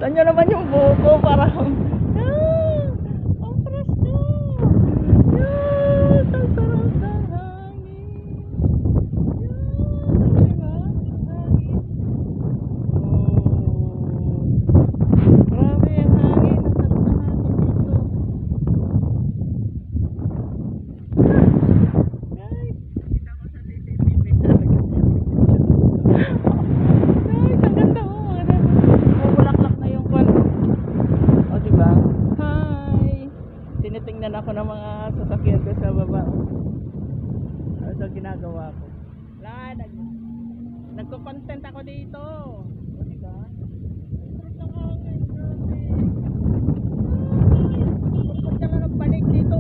Tanyo naman yung buko, parang, ang presko. Yan, ang sarap ng hangin. Yan, diba? Ang hangin. Oh, grabe ang hangin. Ang sarap ng hangin dito. Guys, kita ko sa CCTV. Guys, ang ganda mo. Bulaklak na yung kwan. O, diba? Hi! Tinitingnan ako ng mga sasakyan ko sa baba. Ano sa ginagawa ko? Nagko-content ako dito. O, diba? Ang sarap ng hangin. Grabe. Pagpunta ka ng balik dito.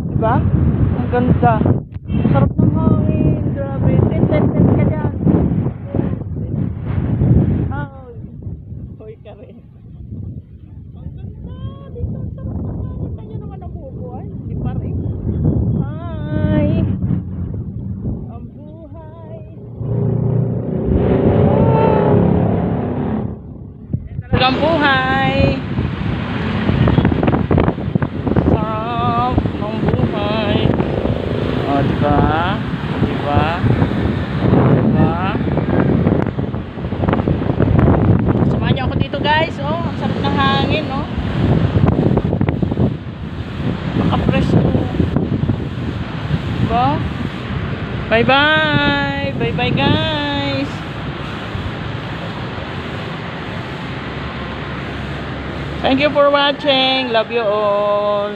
Diba? Ang ganda. Sarap ng hangin. Grabe. Ten ka dyan. Ay. Hoy ka rin. Ang ganda. Dito ang sarap ng hangin. Kanya naman ang bubuhay. Di pa rin. Hi. Ang buhay. Talagang buhay. Oh, diba? Diba? Diba? Samahan niyo ako dito, guys. Oh, ang sarap ng hangin, oh. Naka-presko. Diba? Bye-bye! Bye-bye, guys! Thank you for watching. Love you all.